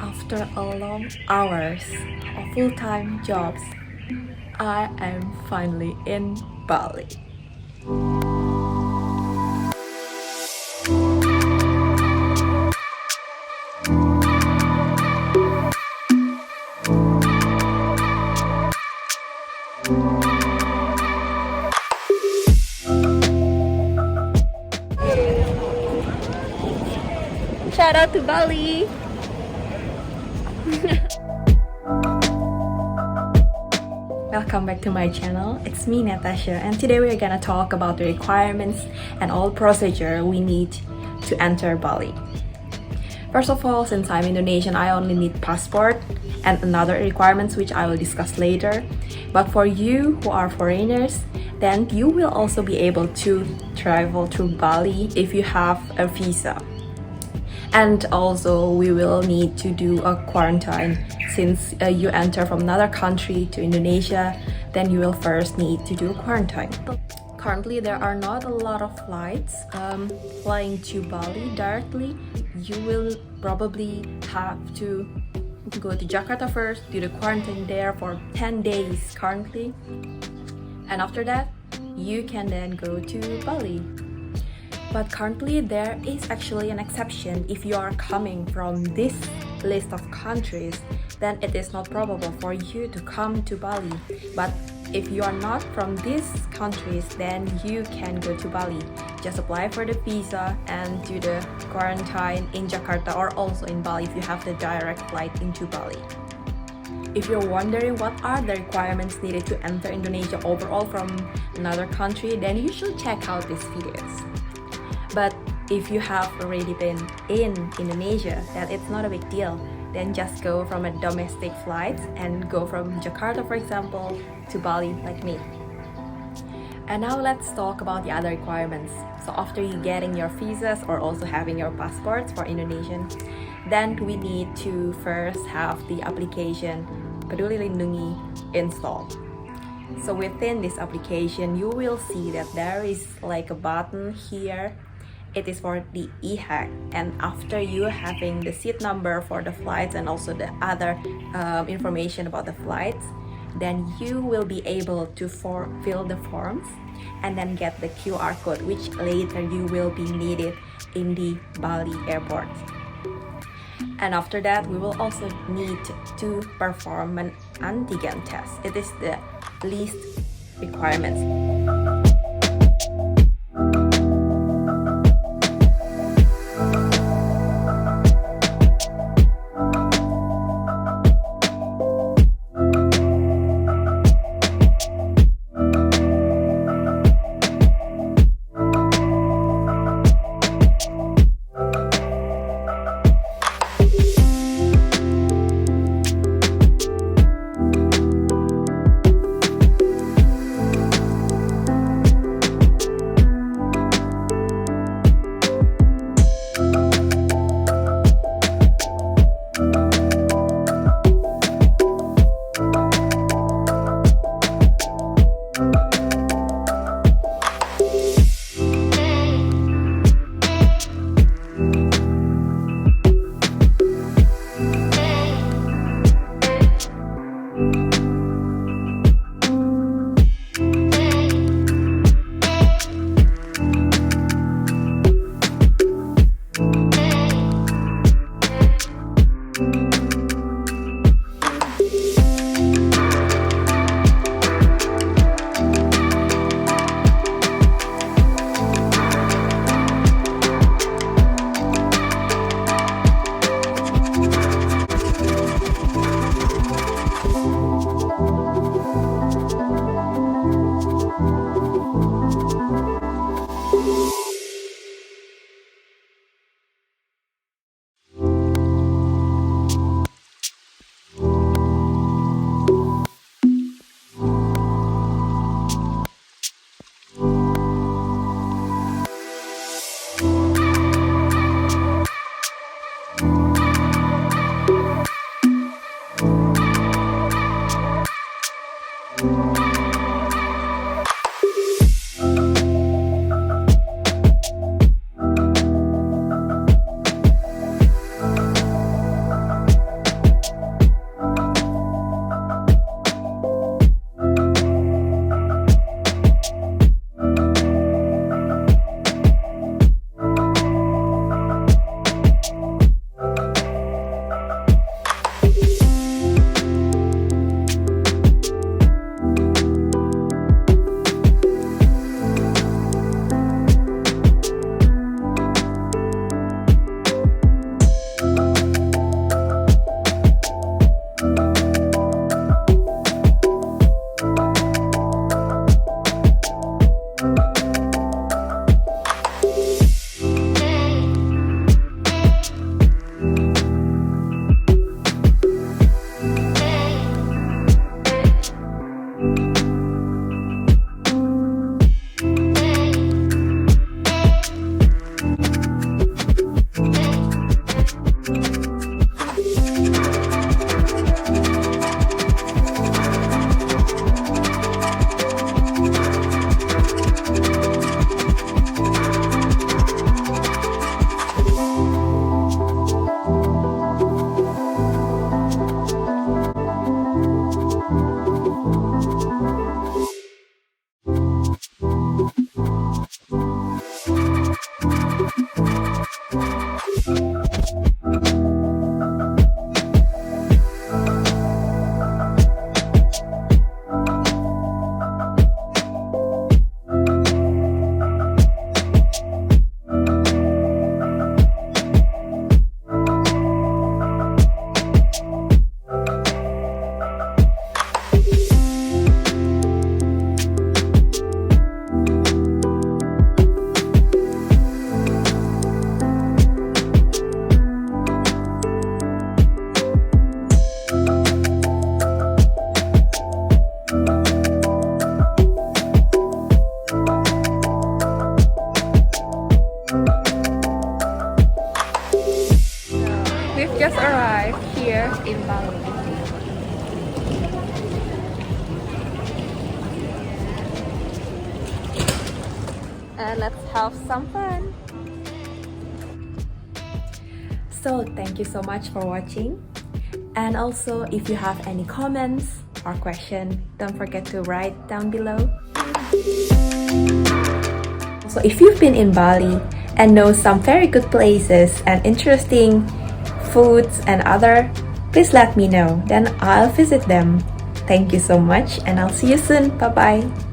After a long hours of full-time jobs, I am finally in Bali. Shout out to Bali! Welcome back to my channel. It's me, Natasha, and today we're gonna talk about the requirements and all procedure we need to enter Bali. First of all, since I'm Indonesian, I only need passport and another requirements which I will discuss later. But for you who are foreigners, then you will also be able to travel to Bali if you have a visa. And also we will need to do a quarantine since you enter from another country to Indonesia, then you will first need to do a quarantine. Currently there are not a lot of flights flying to Bali directly. You will probably have to go to Jakarta first, do the quarantine there for 10 days currently, and after that you can then go to Bali. But currently there is actually an exception. If you are coming from this list of countries, then it is not probable for you to come to Bali. But if you are not from these countries, then you can go to Bali. Just apply for the visa and do the quarantine in Jakarta or also in Bali if you have the direct flight into Bali. If you're wondering what are the requirements needed to enter Indonesia overall from another country, then you should check out these videos. But if you have already been in Indonesia, then it's not a big deal. Then just go from a domestic flight and go from Jakarta, for example, to Bali like me. And now let's talk about the other requirements. So after you getting your visas or also having your passports for Indonesian, then we need to first have the application PeduliLindungi installed. So within this application, you will see that there is like a button here. It is for the EHAC, and after you having the seat number for the flights and also the other information about the flights, then you will be able to fill the forms and then get the QR code, which later you will be needed in the Bali airport. And after that, we will also need to perform an Antigen test. It is the least requirements. We've just arrived here in Bali. And let's have some fun. So thank you so much for watching. And also, if you have any comments or question, don't forget to write down below. So if you've been in Bali and know some very good places and interesting foods and other, please let me know, then I'll visit them. Thank you so much and I'll see you soon. Bye bye.